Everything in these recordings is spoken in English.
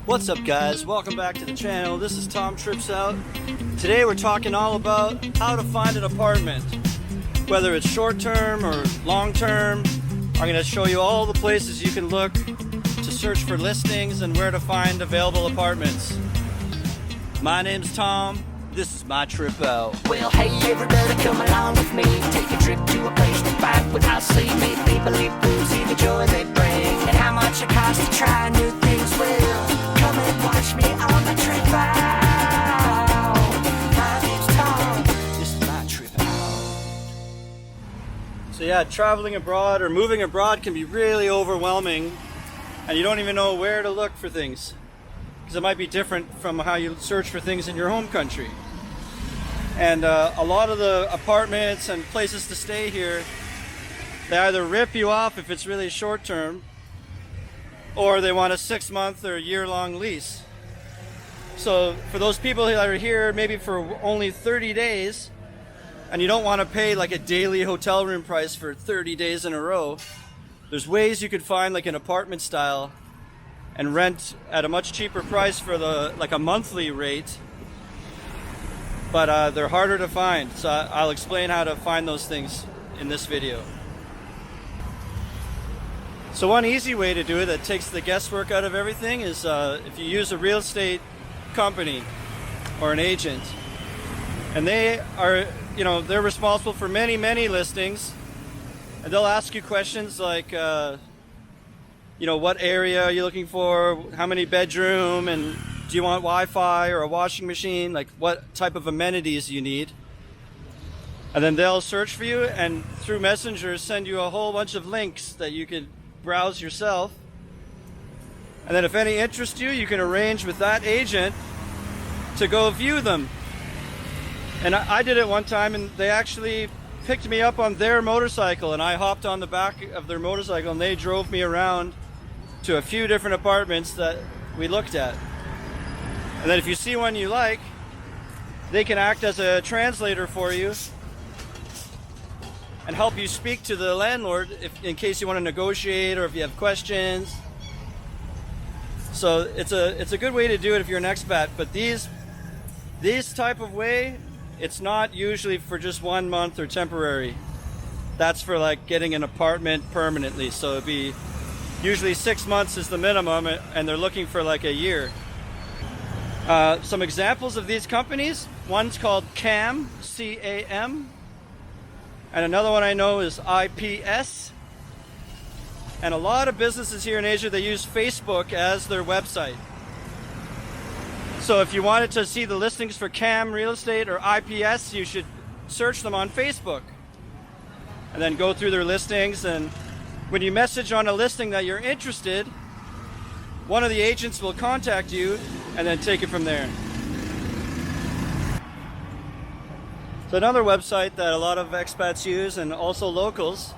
What's up guys, welcome back to the channel. This is Tom Trips Out. Today we're talking all about how to find an apartment, whether it's short-term or long-term. I'm going to show you all the places you can look to search for listings and where to find available apartments. My name's Tom. This is my trip out. Well, hey everybody, come along with me. Take a trip to a place to find without see. Meet people, live foods, see the joy they bring, and how much it costs to try new things. Well, come and watch me on my trip out. My name's Tom. This is my trip out. So yeah, traveling abroad or moving abroad can be really overwhelming, and you don't even know where to look for things, because it might be different from how you search for things in your home country. And a lot of the apartments and places to stay here, they either rip you off if it's really short term, or they want a 6-month or year-long lease. So for those people that are here maybe for only 30 days, and you don't want to pay like a daily hotel room price for 30 days in a row, there's ways you could find like an apartment style and rent at a much cheaper price for like a monthly rate, but they're harder to find. So I'll explain how to find those things in this video. So one easy way to do it that takes the guesswork out of everything is if you use a real estate company or an agent, and they are, they're responsible for many listings, and they'll ask you questions like what area are you looking for, how many bedroom, and do you want Wi-Fi or a washing machine, like what type of amenities you need. And then they'll search for you and through Messenger send you a whole bunch of links that you could browse yourself. And then if any interest you, you can arrange with that agent to go view them. And I did it one time, and they actually picked me up on their motorcycle, and I hopped on the back of their motorcycle and they drove me around to a few different apartments that we looked at. And then if you see one you like, they can act as a translator for you and help you speak to the landlord in case you want to negotiate or if you have questions. So it's a good way to do it if you're an expat. But this type of way, it's not usually for just 1 month or temporary. That's for like getting an apartment permanently. So it'd be usually 6 months is the minimum, and they're looking for like a year. Some examples of these companies, one's called CAM, C-A-M, and another one I know is IPS. And a lot of businesses here in Asia, they use Facebook as their website. So if you wanted to see the listings for CAM Real Estate or IPS, you should search them on Facebook and then go through their listings. And when you message on a listing that you're interested, one of the agents will contact you and then take it from there. So another website that a lot of expats use, and also locals,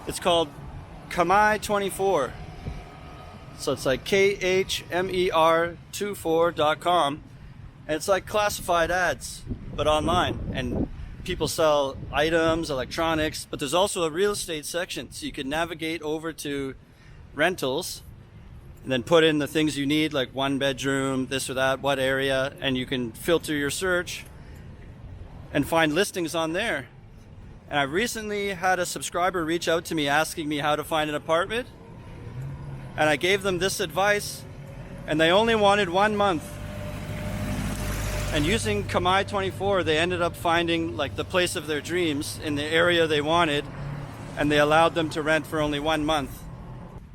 it's called Khamai24. So it's like KHMER24.com, and it's like classified ads, but online. And people sell items, electronics, but there's also a real estate section, so you can navigate over to rentals and then put in the things you need, like 1 bedroom, this or that, what area, and you can filter your search and find listings on there. And I recently had a subscriber reach out to me asking me how to find an apartment, and I gave them this advice, and they only wanted 1 month. And using Khamai24, they ended up finding like the place of their dreams in the area they wanted, and they allowed them to rent for only 1 month.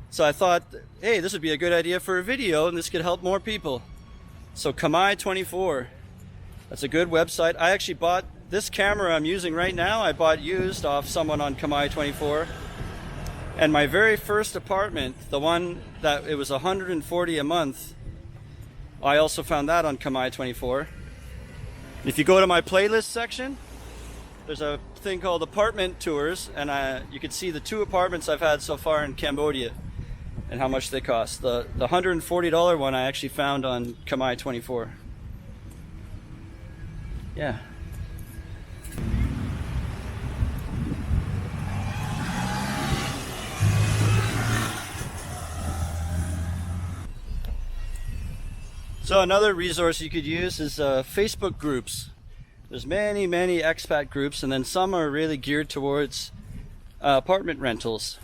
So I thought, hey, this would be a good idea for a video, and this could help more people. So Khamai24, that's a good website. I actually bought this camera I'm using right now, I bought used off someone on Khamai24. And my very first apartment, the one that it was $140 a month, I also found that on Khamai24. If you go to my playlist section, there's a thing called apartment tours, and you can see the 2 apartments I've had so far in Cambodia and how much they cost. The $140 one I actually found on Khamai24. Yeah. So another resource you could use is Facebook groups. There's many expat groups, and then some are really geared towards apartment rentals.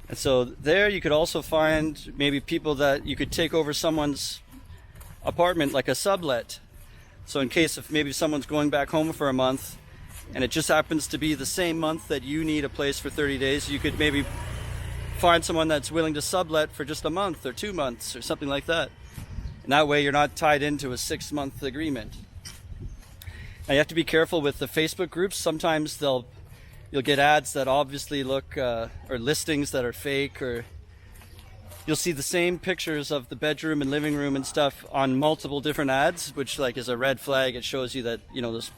And so there you could also find maybe people that you could take over someone's apartment, like a sublet. So in case if maybe someone's going back home for a month and it just happens to be the same month that you need a place for 30 days, you could maybe find someone that's willing to sublet for just a month or 2 months or something like that. And that way you're not tied into a 6-month agreement. Now you have to be careful with the Facebook groups. Sometimes you'll get ads that obviously look, or listings that are fake, or you'll see the same pictures of the bedroom and living room and stuff on multiple different ads, which like is a red flag. It shows you that, you know, those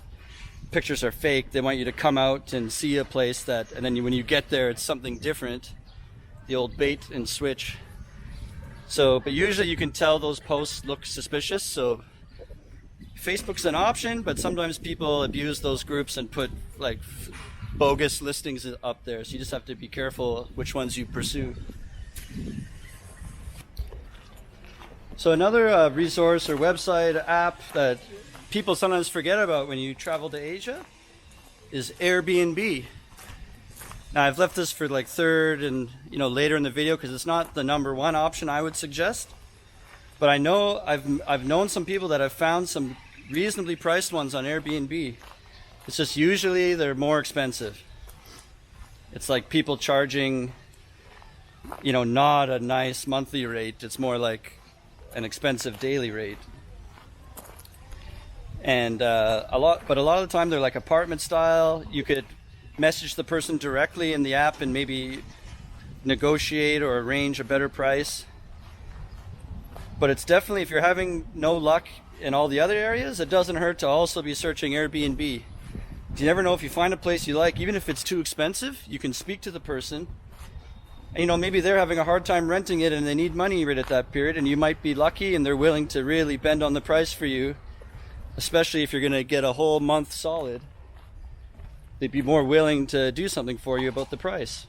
pictures are fake. They want you to come out and see a place that, and then when you get there, it's something different. The old bait and switch. So, but usually you can tell those posts look suspicious. So Facebook's an option, but sometimes people abuse those groups and put like bogus listings up there. So you just have to be careful which ones you pursue. So another resource or website app that people sometimes forget about when you travel to Asia is Airbnb. Now I've left this for like third and later in the video because it's not the #1 option I would suggest. But I know I've known some people that have found some reasonably priced ones on Airbnb. It's just usually they're more expensive. It's like people charging, not a nice monthly rate. It's more like an expensive daily rate. And a lot of the time they're like apartment style. You could message the person directly in the app and maybe negotiate or arrange a better price. But it's definitely, if you're having no luck in all the other areas, it doesn't hurt to also be searching Airbnb. You never know, if you find a place you like, even if it's too expensive, you can speak to the person. And, maybe they're having a hard time renting it and they need money right at that period, and you might be lucky and they're willing to really bend on the price for you, especially if you're going to get a whole month solid. They'd be more willing to do something for you about the price.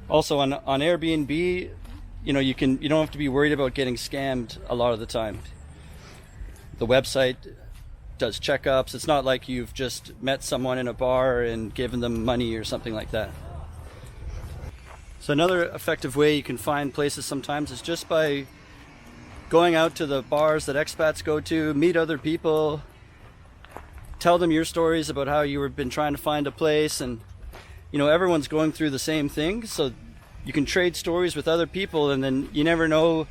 Also on Airbnb, you don't have to be worried about getting scammed a lot of the time. The website does checkups. It's not like you've just met someone in a bar and given them money or something like that. So another effective way you can find places sometimes is just by going out to the bars that expats go to, meet other people, tell them your stories about how you have been trying to find a place, and everyone's going through the same thing, so you can trade stories with other people, and then you never know.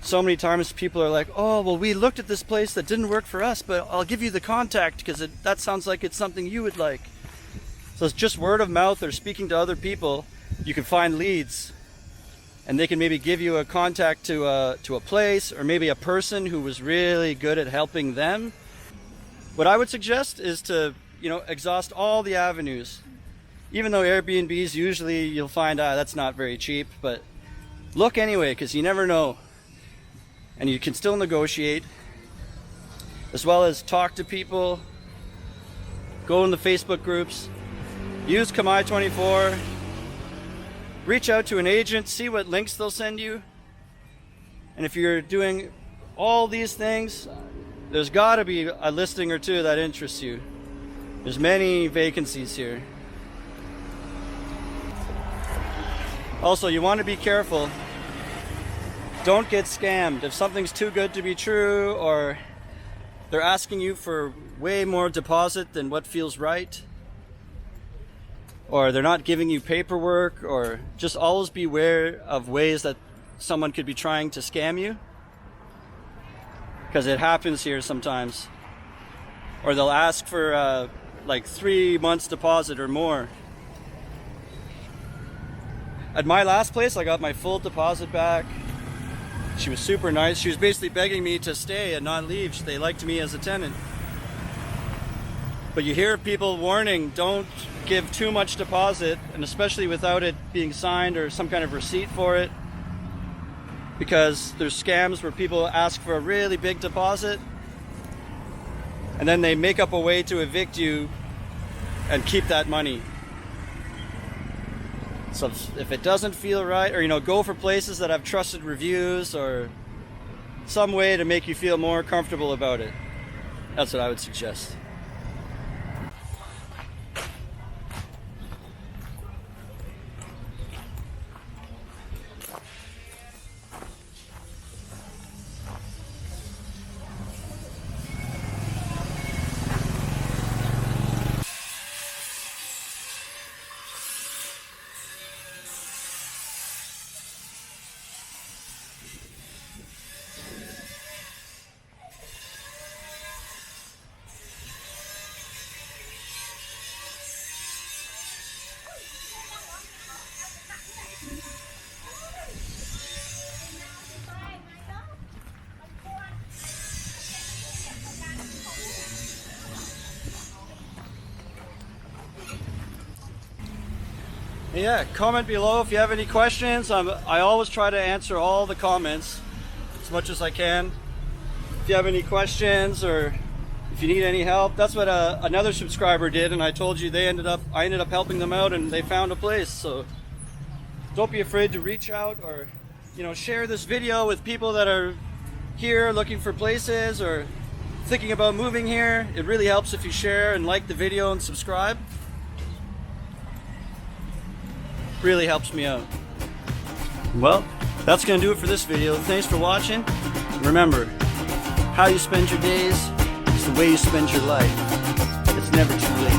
So many times people are like, oh, well, we looked at this place that didn't work for us, but I'll give you the contact because that sounds like it's something you would like. So it's just word of mouth or speaking to other people. You can find leads, and they can maybe give you a contact to a place, or maybe a person who was really good at helping them. What I would suggest is to exhaust all the avenues. Even though Airbnbs, usually you'll find that's not very cheap, but look anyway, because you never know. And you can still negotiate, as well as talk to people, go in the Facebook groups, use Kamai24, reach out to an agent, see what links they'll send you. And if you're doing all these things, there's got to be a listing or two that interests you. There's many vacancies here. Also, you want to be careful. Don't get scammed. If something's too good to be true, or they're asking you for way more deposit than what feels right, or they're not giving you paperwork, or just always beware of ways that someone could be trying to scam you, because it happens here sometimes. Or they'll ask for like 3 months deposit or more. At my last place, I got my full deposit back. She was super nice. She was basically begging me to stay and not leave. They liked me as a tenant. But you hear people warning, don't give too much deposit, and especially without it being signed or some kind of receipt for it, because there's scams where people ask for a really big deposit and then they make up a way to evict you and keep that money. So if it doesn't feel right, or go for places that have trusted reviews or some way to make you feel more comfortable about it. That's what I would suggest. Yeah, comment below if you have any questions. I always try to answer all the comments as much as I can. If you have any questions or if you need any help, that's what another subscriber did, and I told you I ended up helping them out and they found a place. So don't be afraid to reach out or share this video with people that are here looking for places or thinking about moving here. It really helps if you share and like the video and subscribe. Really helps me out. Well, that's gonna do it for this video. Thanks for watching. Remember, how you spend your days is the way you spend your life. It's never too late.